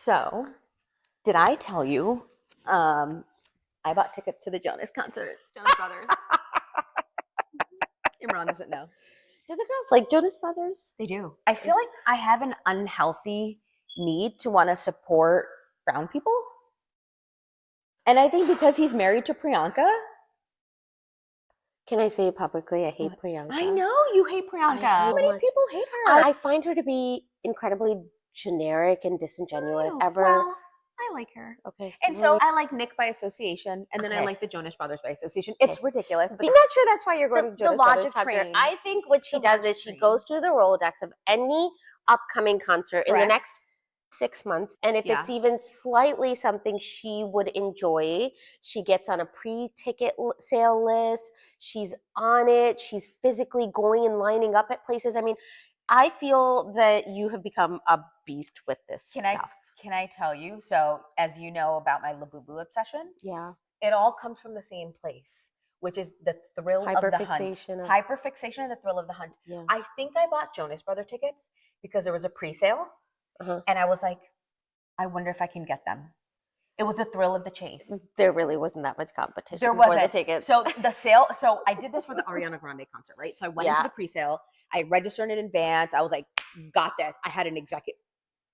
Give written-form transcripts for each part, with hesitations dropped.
So, did I tell you I bought tickets to the Jonas concert, Jonas Brothers? Imran doesn't know. Do the girls like Jonas Brothers? They do. I feel like I have an unhealthy need to want to support brown people. And I think because he's married to Priyanka. Can I say it publicly? I hate Priyanka. I know you hate Priyanka. How many people hate her? I find her to be incredibly generic and disingenuous. Well, I like her. Okay. And so I like Nick by association, and then I like the Jonas Brothers by association. It's ridiculous. But I'm not sure that's why you're going to Jonas Brothers concert. Train. I think what she does is she goes through the Rolodex of any upcoming concert in the next 6 months, and if it's even slightly something she would enjoy, she gets on a pre-ticket sale list. She's on it. She's physically going and lining up at places. I mean, I feel that you have become a beast with this stuff. Can I tell you? So, as you know about my Labubu obsession, it all comes from the same place, which is the thrill of the hunt. Hyperfixation and the thrill of the hunt. Yeah. I think I bought Jonas Brother tickets because there was a pre-sale, and I was like, I wonder if I can get them. It was a thrill of the chase. There really wasn't that much competition for the tickets. So the sale. So I did this for the Ariana Grande concert, right? So I went into the pre-sale. I registered in advance. I was like, got this. I had an executive.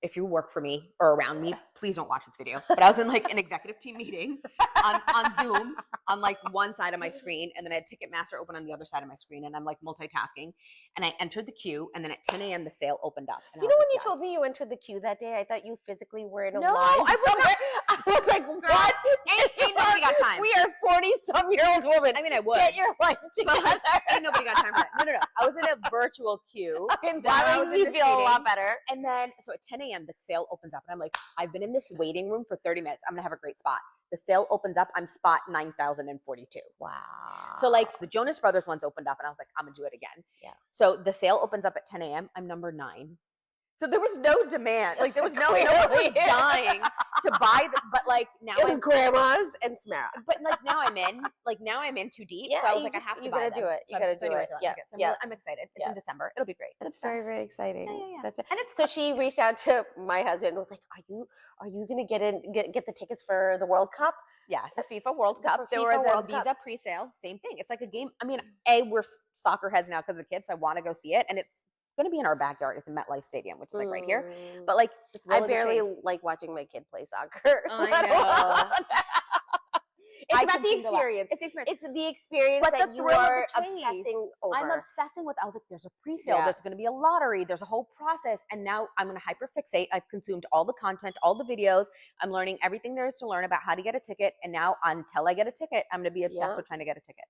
If you work for me or around me, please don't watch this video. But I was in like an executive team meeting on Zoom on like one side of my screen, and then I had Ticketmaster open on the other side of my screen, and I'm like multitasking. And I entered the queue, and then at 10 a.m. the sale opened up. And you know when you told me you entered the queue that day, I thought you physically were in a line. I was like, what? Ain't nobody got time. We are 40-some-year-old women. I mean, I would. Get your life together. Ain't nobody got time for that. No. I was in a virtual queue. That makes me feel a lot better. And then, so at 10 a.m. the sale opens up, and I'm like, I've been in this waiting room for 30 minutes. I'm gonna have a great spot. The sale opens up. I'm spot 9,042. Wow. So like the Jonas Brothers ones opened up, and I was like, I'm gonna do it again. Yeah. So the sale opens up at 10 a.m. I'm number 9. So there was no demand. Like there was no one was dying to buy but like now it was grandmas and Samara. But like now I'm in too deep. Yeah, so I was like, I have to buy do it. You gotta do it. Yeah. I'm excited. It's in December. It'll be great. That's very, very exciting. Yeah. That's it. And so she reached out to my husband and was like, are you gonna get the tickets for the World Cup? Yes, the FIFA World Cup. There was a Visa pre-sale. Same thing. It's like a game. I mean, we're soccer heads now because of the kids, so I want to go see it, and it's going to be in our backyard. It's in MetLife Stadium, which is like right here. But like, I barely like watching my kid play soccer. I know. It's about the experience. It's the experience that you are obsessing over. I'm obsessing with. I was like, there's a pre-sale. There's going to be a lottery. There's a whole process, and now I'm going to hyperfixate. I've consumed all the content, all the videos. I'm learning everything there is to learn about how to get a ticket, and now until I get a ticket, I'm going to be obsessed with trying to get a ticket.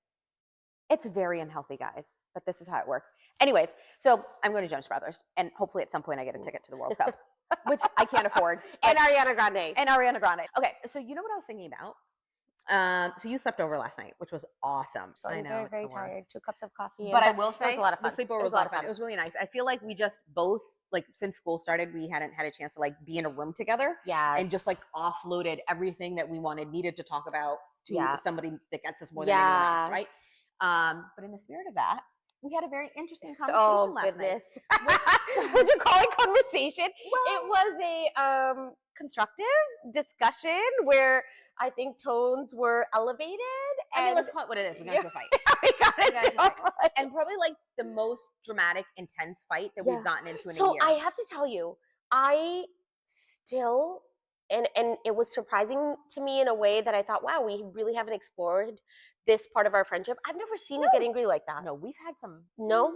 It's very unhealthy, guys, but this is how it works. Anyways, so I'm going to Jonas Brothers, and hopefully at some point I get a ticket to the World Cup, which I can't afford. And Ariana Grande. Okay, so you know what I was thinking about? So you slept over last night, which was awesome. So I'm very, very tired. 2 cups of coffee. But I will say, it was a lot of fun. The sleepover was a lot of fun. It was really nice. I feel like we just both, like since school started, we hadn't had a chance to like be in a room together. Yes. And just like offloaded everything that we needed to talk about to somebody that gets us more than anyone else, right? But in the spirit of that, we had a very interesting conversation last night. Would you call it conversation? Well, it was a constructive discussion where I think tones were elevated. I mean, let's call it what it is. We got into a fight. And probably like the most dramatic, intense fight that we've gotten into in a year. So I have to tell you, I still, and it was surprising to me in a way that I thought, wow, we really haven't explored this part of our friendship. I've never seen you get angry like that. No, we've had some. No,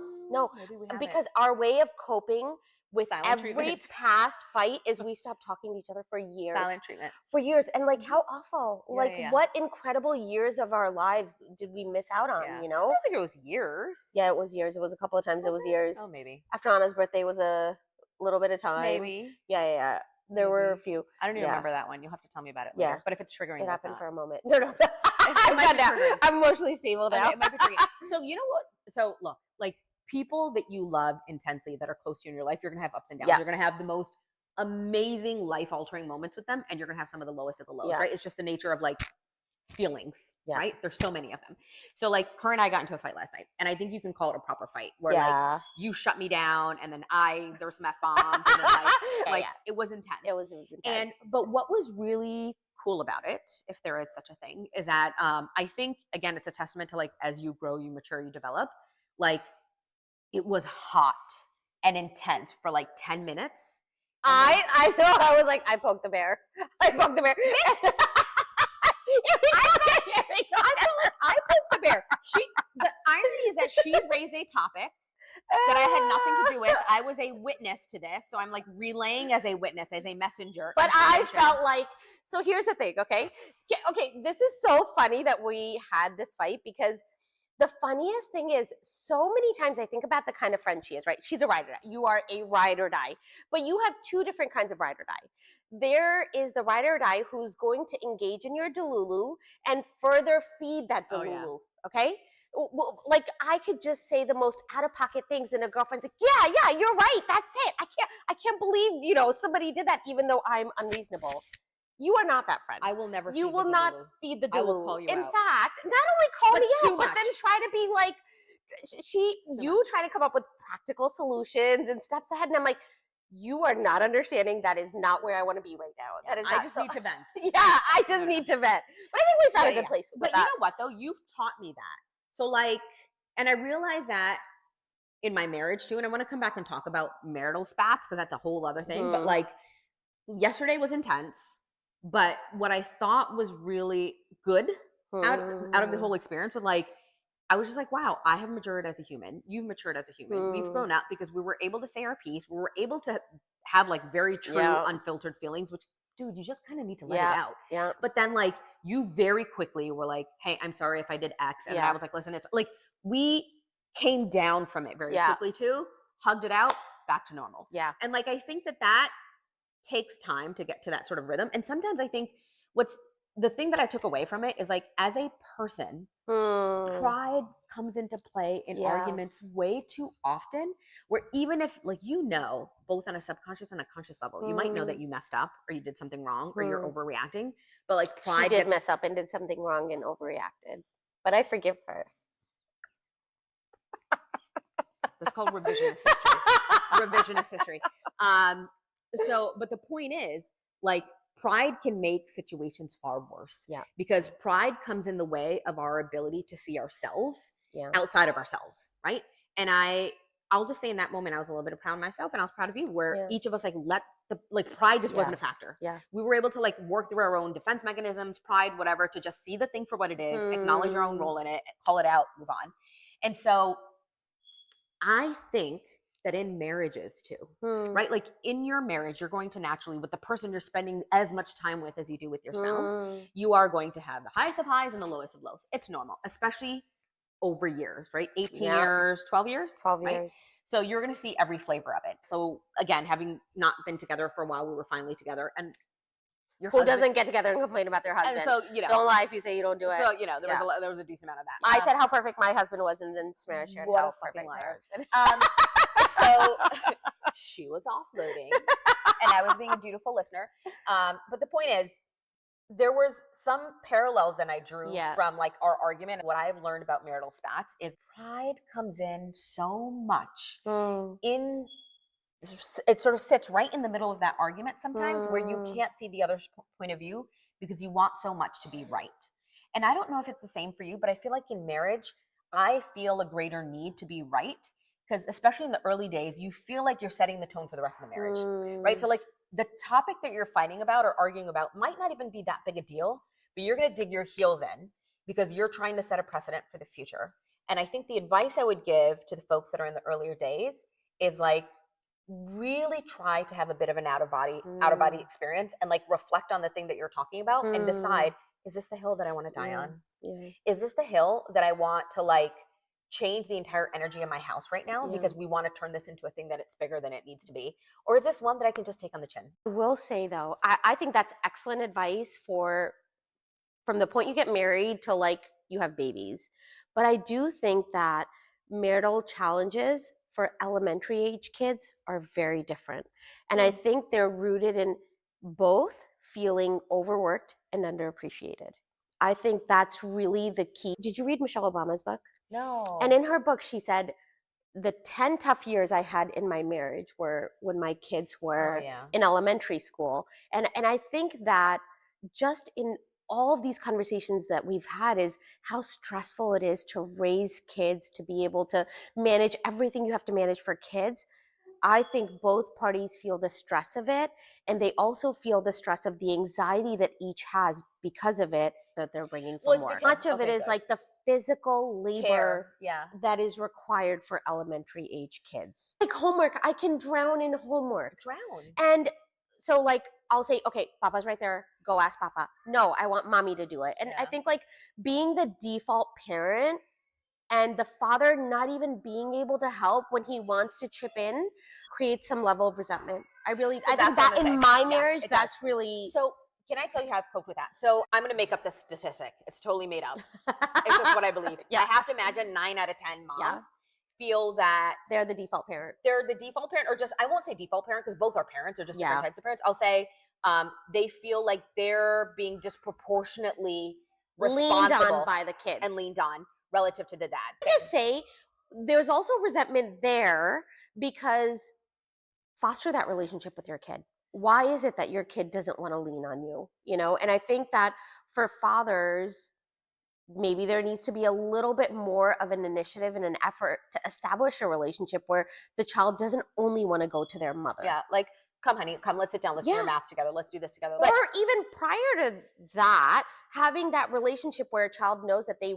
maybe we haven't. Because our way of coping with silent every treatment. Past fight is we stopped talking to each other for years. Silent treatment. For years. And like how awful. What incredible years of our lives did we miss out on, you know? I don't think it was years. Yeah, it was years. It was a couple of times. It was years. Oh, maybe. After Anna's birthday was a little bit of time. Maybe. Yeah. There were a few. I don't even remember that one. You'll have to tell me about it later. But if it's triggering, it happened for a moment. No. I'm emotionally stable now. Okay, it might be triggering. So you know what? So look, like people that you love intensely that are close to you in your life, you're gonna have ups and downs. You're gonna have the most amazing life-altering moments with them, and you're gonna have some of the lowest of the lows, right? It's just the nature of like feelings, right? There's so many of them. So like her and I got into a fight last night, and I think you can call it a proper fight where like you shut me down, and then there was some F-bombs, and then it was intense. It was intense. And but what was really cool about it, if there is such a thing, is that I think again it's a testament to like as you grow, you mature, you develop. Like it was hot and intense for like 10 minutes. I know. I was like, I poked the bear. I poked the bear. I poked the bear. The irony is that she raised a topic that I had nothing to do with. I was a witness to this, so I'm like relaying as a witness, as a messenger. But I felt like, so here's the thing, okay? Okay, this is so funny that we had this fight because the funniest thing is so many times I think about the kind of friend she is, right? She's a ride or die. You are a ride or die. But you have two different kinds of ride or die. There is the ride or die who's going to engage in your delulu and further feed that delulu, okay? Like I could just say the most out-of-pocket things and a girlfriend's like, yeah, you're right. That's it. I can't believe, somebody did that even though I'm unreasonable. You are not that friend. I will never. You will not feed the delulu. I will call you In out. fact, not only call me out, but then try to be like, you try to come up with practical solutions and steps ahead, and I'm like, you are not understanding. That is not where I want to be right now. Yeah, that is. I just need to vent. Yeah, I just need to vent. But I think we found a good place with that. But you know what though? You've taught me that. So like, and I realize that in my marriage too. And I want to come back and talk about marital spats because that's a whole other thing. But like, yesterday was intense. But what I thought was really good out of the whole experience was like, I was just like, wow, I have matured as a human. You've matured as a human. We've grown up because we were able to say our piece. We were able to have like very true, unfiltered feelings, which, dude, you just kind of need to let it out. Yeah. But then like you very quickly were like, hey, I'm sorry if I did X. And I was like, listen, it's like we came down from it very quickly too, hugged it out, back to normal. Yeah. And like, I think that takes time to get to that sort of rhythm. And sometimes I think the thing that I took away from it is like, as a person, pride comes into play in arguments way too often, where even if like, both on a subconscious and a conscious level, you might know that you messed up or you did something wrong or you're overreacting, but like pride did mess up and did something wrong and overreacted, but I forgive her. That's called revisionist history. Revisionist history. But the point is, like, pride can make situations far worse. Yeah. Because pride comes in the way of our ability to see ourselves outside of ourselves, right? And I'll just say in that moment, I was a little bit proud of myself, and I was proud of you, where each of us pride just wasn't a factor. Yeah. We were able to like work through our own defense mechanisms, pride, whatever, to just see the thing for what it is, acknowledge your own role in it, call it out, move on. And so I think that in marriages too, right? Like in your marriage, you're going to naturally, with the person you're spending as much time with as you do with your spouse, you are going to have the highest of highs and the lowest of lows. It's normal, especially over years, right? 18 years, 12 years? 12 right? years. So you're going to see every flavor of it. So again, having not been together for a while, we were finally together, and who doesn't get together and complain about their husband? So, don't lie if you say you don't do it. So, there was a decent amount of that. I said how perfect my husband was, and then Samara shared how perfect my husband. So she was offloading, and I was being a dutiful listener. But the point is, there was some parallels that I drew from like our argument. What I've learned about marital spats is pride comes in so much it sort of sits right in the middle of that argument sometimes, where you can't see the other's point of view because you want so much to be right. And I don't know if it's the same for you, but I feel like in marriage, I feel a greater need to be right, because especially in the early days, you feel like you're setting the tone for the rest of the marriage, right? So like the topic that you're fighting about or arguing about might not even be that big a deal, but you're going to dig your heels in because you're trying to set a precedent for the future. And I think the advice I would give to the folks that are in the earlier days is like, really try to have a bit of an out of body experience and like reflect on the thing that you're talking about and decide, is this the hill that I want to die on? Yeah. Is this the hill that I want to like change the entire energy of my house right now because we want to turn this into a thing that it's bigger than it needs to be? Or is this one that I can just take on the chin? I will say though, I think that's excellent advice from the point you get married to like you have babies. But I do think that marital challenges for elementary age kids are very different. And I think they're rooted in both feeling overworked and underappreciated. I think that's really the key. Did you read Michelle Obama's book? No. And in her book, she said, the 10 tough years I had in my marriage were when my kids were in elementary school. And I think that just in all of these conversations that we've had is how stressful it is to raise kids, to be able to manage everything you have to manage for kids. I think both parties feel the stress of it, and they also feel the stress of the anxiety that each has because of it that they're bringing from work. Much of it is like the physical labor that is required for elementary age kids. Like homework, I can drown in homework. And so like I'll say, okay, Papa's right there, go ask Papa. No, I want Mommy to do it. And I think like being the default parent and the father not even being able to help when he wants to chip in creates some level of resentment. I think that in my marriage, that's really... So can I tell you how I've coped with that? So I'm going to make up this statistic. It's totally made up. It's just what I believe. I have to imagine 9 out of 10 moms feel that they're the default parent. They're the default parent, or just, I won't say default parent because both are parents, or just different types of parents. I'll say they feel like they're being disproportionately responsible leaned on by the kids and leaned on relative to the dad. Just say there's also resentment there because foster that relationship with your kid. Why is it that your kid doesn't want to lean on you? You know, and I think that for fathers, maybe there needs to be a little bit more of an initiative and an effort to establish a relationship where the child doesn't only want to go to their mother. Yeah, like, come honey, come, let's sit down, let's do our math together, let's do this together. Or even prior to that, having that relationship where a child knows that they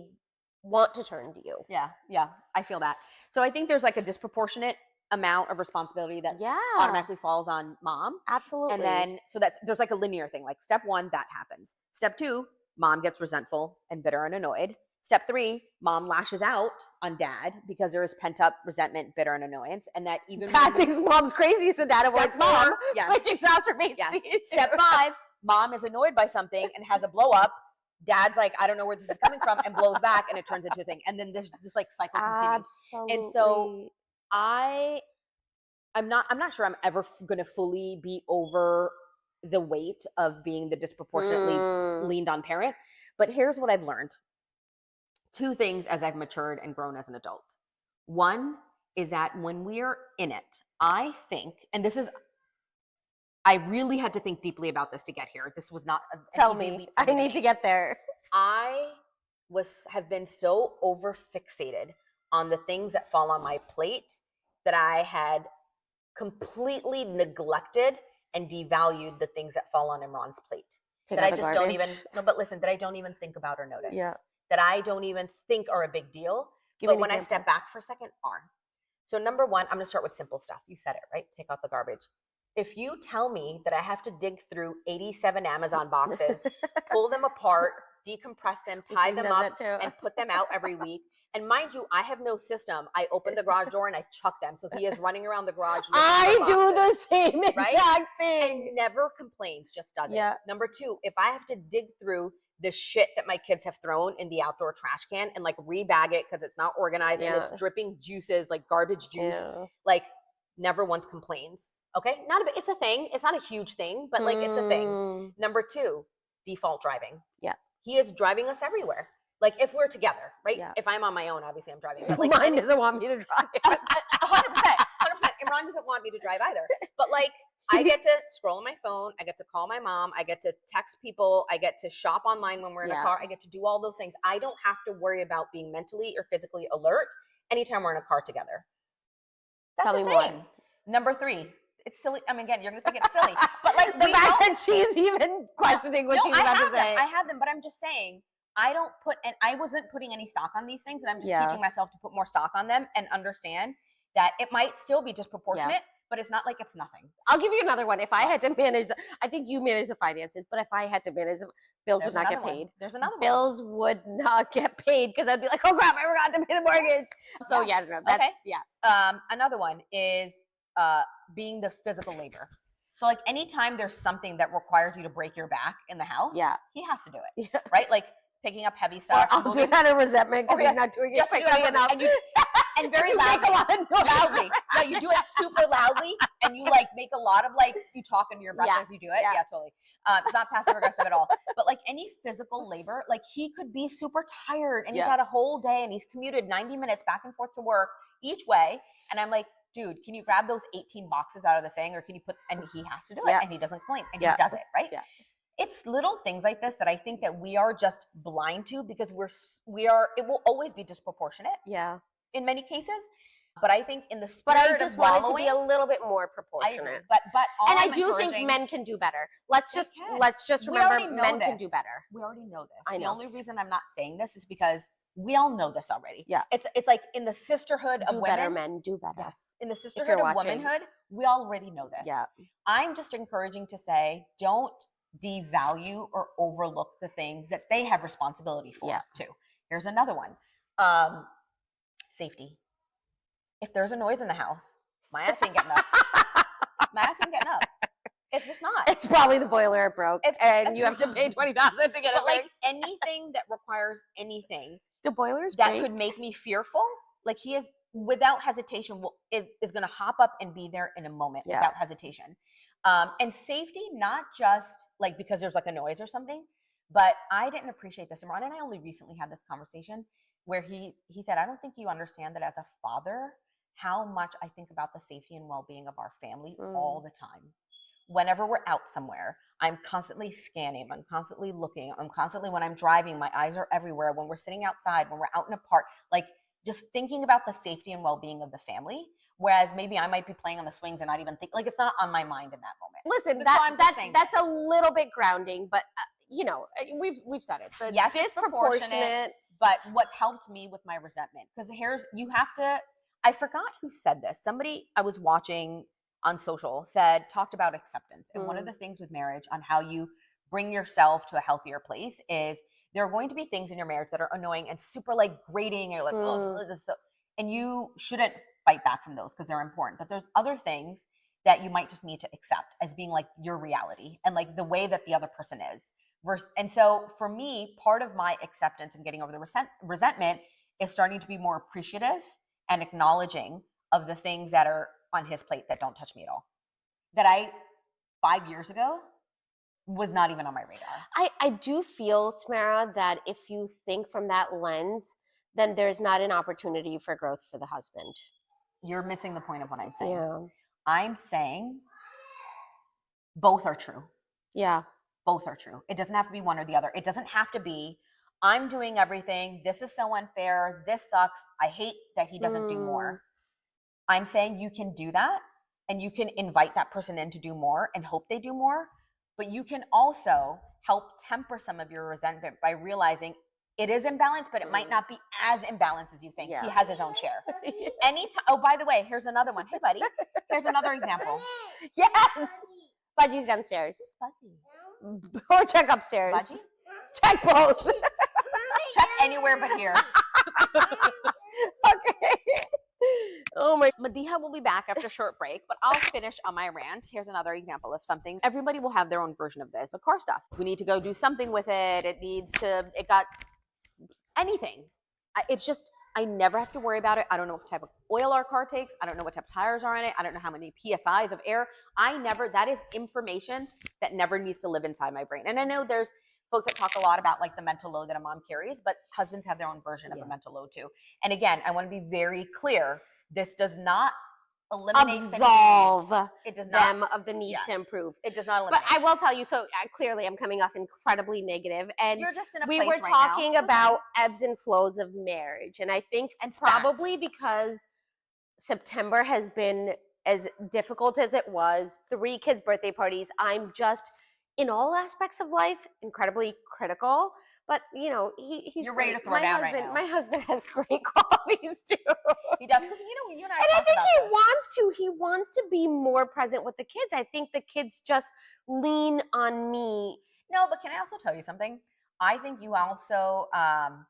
want to turn to you. Yeah, I feel that. So I think there's like a disproportionate amount of responsibility that automatically falls on mom. Absolutely. And then, so there's like a linear thing. Like step 1, that happens. Step 2, mom gets resentful and bitter and annoyed. Step 3, mom lashes out on dad because there is pent up resentment, bitter, and annoyance. And that even dad thinks mom's crazy, so dad avoids mom, which exacerbates the issue. Step 5, mom is annoyed by something and has a blow up. Dad's like, I don't know where this is coming from, and blows back, and it turns into a thing. And then this like cycle continues. Absolutely. And so I'm not sure I'm ever going to fully be over the weight of being the disproportionately leaned on parent. But here's what I've learned. 2 things as I've matured and grown as an adult. One is that when we're in it, I think, and this is, I really had to think deeply about this to get here. This was not Tell me. I need to get there. I have been so over fixated on the things that fall on my plate that I had completely neglected and devalued the things that fall on Imran's plate. That I just don't even, no, but listen, that I don't even think about or notice. That I don't even think are a big deal. But when I step back for a second, are. So number 1, I'm going to start with simple stuff. You said it, right? Take out the garbage. If you tell me that I have to dig through 87 Amazon boxes, pull them apart, decompress them, tie them up, and put them out every week. And mind you, I have no system. I open the garage door and I chuck them. So he is running around the garage. I do the same exact thing. And never complains, just does it. Number 2, if I have to dig through the shit that my kids have thrown in the outdoor trash can and like rebag it because it's not organized and it's dripping juices, like garbage juice, like never once complains. Okay, it's a thing. It's not a huge thing, but like it's a thing. Number 2, default driving. He is driving us everywhere. Like if we're together, right? If I'm on my own, obviously I'm driving. But like mine doesn't want me to drive. 100%. Imran doesn't want me to drive either. But like I get to scroll on my phone. I get to call my mom. I get to text people. I get to shop online when we're in a car. I get to do all those things. I don't have to worry about being mentally or physically alert anytime we're in a car together. That's Tell me more. Number 3. It's silly. I mean, again, you're going to think it's silly. But like the fact that she's even questioning what she's about to say. I have them, but I'm just saying, I wasn't putting any stock on these things, and I'm just teaching myself to put more stock on them and understand that it might still be disproportionate, but it's not like it's nothing. I'll give you another one. If I had to manage, I think you manage the finances, but if I had to manage them, bills would not get paid. There's another one. Bills would not get paid because I'd be like, oh crap, I forgot to pay the mortgage. So another one is being the physical labor. So like anytime there's something that requires you to break your back in the house, he has to do it, right? Like picking up heavy stuff. I'll do that in resentment because he's not doing it quickly enough. And very loudly. Loudly. No, you do it super loudly, and you like make a lot of like, you talk into your breath as you do it. Yeah, totally. It's not passive aggressive at all. But like any physical labor, like he could be super tired and he's had a whole day and he's commuted 90 minutes back and forth to work each way. And I'm like, dude, can you grab those 18 boxes out of the thing, or can you put, and he has to do it, and he doesn't complain, and he does it, right? Yeah. It's little things like this that I think that we are just blind to, because we are, it will always be disproportionate. Yeah. In many cases. But I think in the spirit I just want it to be a little bit more proportionate. I agree. But and I do think men can do better. Let's just remember men can do better. We already know this. The only reason I'm not saying this is because we all know this already. Yeah. It's like in the sisterhood of women. Do better, men. Do better. Yes. In the sisterhood of womanhood, we already know this. Yeah. I'm just encouraging to say, don't devalue or overlook the things that they have responsibility for too. Here's another one. Safety. If there's a noise in the house, my ass ain't getting up. My ass ain't getting up. It's just not. It's probably the boiler broke, and you have to pay $20,000 to get it like fixed. Anything that requires anything. The boilers that could make me fearful. Like he is, without hesitation, is going to hop up and be there in a moment without hesitation. And safety, not just like because there's like a noise or something, but I didn't appreciate this. And Ron and I only recently had this conversation where he said, I don't think you understand that as a father, how much I think about the safety and well-being of our family all the time. Whenever we're out somewhere, I'm constantly scanning, I'm constantly looking, when I'm driving, my eyes are everywhere. When we're sitting outside, when we're out in a park, like just thinking about the safety and well-being of the family. Whereas maybe I might be playing on the swings and not even think, like it's not on my mind in that moment. Listen, that's a little bit grounding, but you know, we've said it. The yes, disproportionate. But what's helped me with my resentment, because I forgot who said this. Somebody I was watching on social talked about acceptance. And one of the things with marriage on how you bring yourself to a healthier place is there are going to be things in your marriage that are annoying and super like grating, and you're like, oh, this is so, and you shouldn't fight back from those because they're important. But there's other things that you might just need to accept as being like your reality and like the way that the other person is. And so for me, part of my acceptance and getting over the resentment is starting to be more appreciative and acknowledging of the things that are on his plate that don't touch me at all. That 5 years ago, was not even on my radar. I do feel, Samara, that if you think from that lens, then there's not an opportunity for growth for the husband. You're missing the point of what I'm saying. Yeah. I'm saying both are true. Yeah. Both are true. It doesn't have to be one or the other. It doesn't have to be, I'm doing everything. This is so unfair. This sucks. I hate that he doesn't do more. I'm saying you can do that, and you can invite that person in to do more and hope they do more. But you can also help temper some of your resentment by realizing it is imbalanced, but it might not be as imbalanced as you think. Yeah. He has his own share. Oh, by the way, here's another one. Hey, buddy. Here's another example. Yes. Budgie's downstairs. Budgie. Or check upstairs. Budgie? Check both. Check anywhere but here. Okay. Oh my. Madiha will be back after a short break, but I'll finish on my rant. Here's another example of something. Everybody will have their own version of this. The car stuff. We need to go do something with it. It got anything. It's just, I never have to worry about it. I don't know what type of oil our car takes. I don't know what type of tires are in it. I don't know how many PSIs of air. That is information that never needs to live inside my brain. And I know there's folks that talk a lot about like the mental load that a mom carries, but husbands have their own version of a mental load too. And again, I want to be very clear. This does not eliminate absolve it does not, them of the need to improve. It does not eliminate. But I will tell you, so clearly I'm coming off incredibly negative, and you're just in a we place were talking about ebbs and flows of marriage, and I think probably because September has been as difficult as it was, 3 kids' birthday parties, I'm just in all aspects of life incredibly critical. But you know, he's you're ready to throw down right now. My husband has great qualities too. He does, because you and I. And I think he wants to. He wants to be more present with the kids. I think the kids just lean on me. No, but can I also tell you something? I think you also. I'm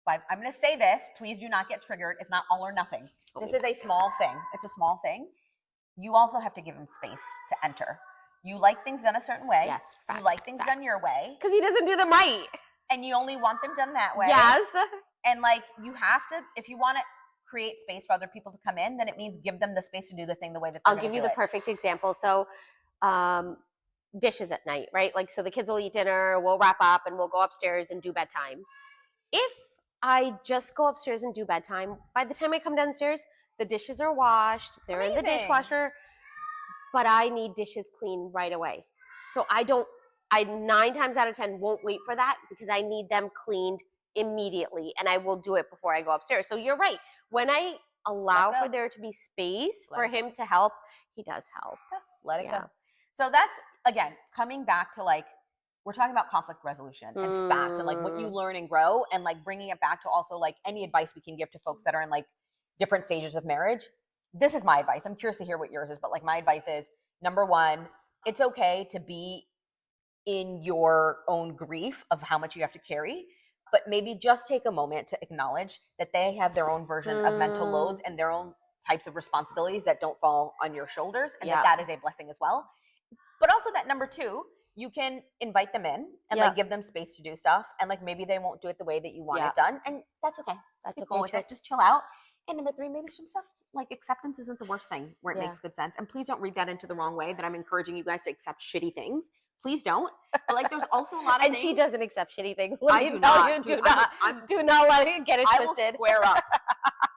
going to say this. Please do not get triggered. It's not all or nothing. This is a small thing. It's a small thing. You also have to give him space to enter. You like things done a certain way. Yes. Facts, you like things done your way. Because he doesn't do them right. And you only want them done that way. Yes. And like, you have to, if you want to create space for other people to come in, then it means give them the space to do the thing the way that I'll give you the perfect example. So, dishes at night, right? Like, so the kids will eat dinner, we'll wrap up, and we'll go upstairs and do bedtime. If I just go upstairs and do bedtime, by the time I come downstairs, the dishes are washed, they're in the dishwasher, but I need dishes clean right away. So I 9 times out of 10 won't wait for that because I need them cleaned immediately, and I will do it before I go upstairs. So you're right. When I allow for there to be space for him to help, he does help. Yes, let it go. So that's, again, coming back to like, we're talking about conflict resolution and spats and like what you learn and grow, and like bringing it back to also like any advice we can give to folks that are in like different stages of marriage. This is my advice. I'm curious to hear what yours is, but like my advice is, number one, it's okay to be in your own grief of how much you have to carry, but maybe just take a moment to acknowledge that they have their own version of mental loads and their own types of responsibilities that don't fall on your shoulders, and that is a blessing as well. But also that number two, you can invite them in and like give them space to do stuff, and like maybe they won't do it the way that you want it done, and that's okay. That's okay. Cool with it. Just chill out. And number three, maybe some stuff like acceptance isn't the worst thing where it makes good sense. And please don't read that into the wrong way that I'm encouraging you guys to accept shitty things. Please don't. But like, there's also a lot of and things. she doesn't accept shitty things. Let me tell you, do not let it get it twisted. I will square up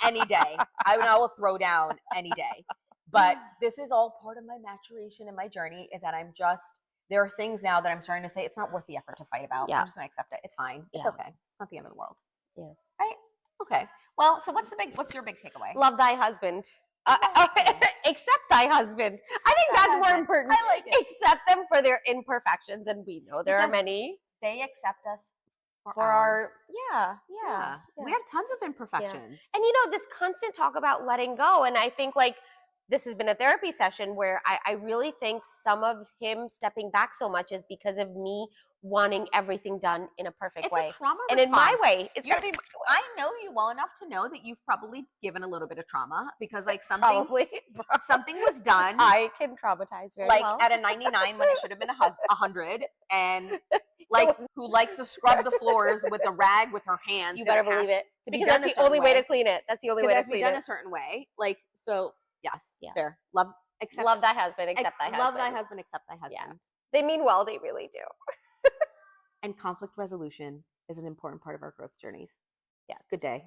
any day. I will throw down any day. But this is all part of my maturation and my journey, is that there are things now that I'm starting to say it's not worth the effort to fight about. I'm just going to accept it. It's fine. It's okay. It's not the end of the world. Yeah. Right? Okay. Well, so what's your big takeaway? Love thy husband. Accept thy husband. I think that's more important. I like it. Accept them for their imperfections, and we know there are many. They accept us for our We have tons of imperfections. And you know, this constant talk about letting go, and I think like this has been a therapy session where I really think some of him stepping back so much is because of me wanting everything done in a perfect way. It's a trauma and response. in my way. It's got to be my way. I know you well enough to know that you've probably given a little bit of trauma because like something was done. I can traumatize very well. Like at a 99 when it should have been 100, and like who likes to scrub the floors with a rag with her hands. You better believe it. Because that's the only way to clean it. That's the only way to clean it. Done a certain way. Like, so yes. Yeah. Fair. Love thy husband, accept thy husband. Love thy husband, accept thy husband. Yeah. They mean well, they really do. And conflict resolution is an important part of our growth journeys. Yeah. Good day.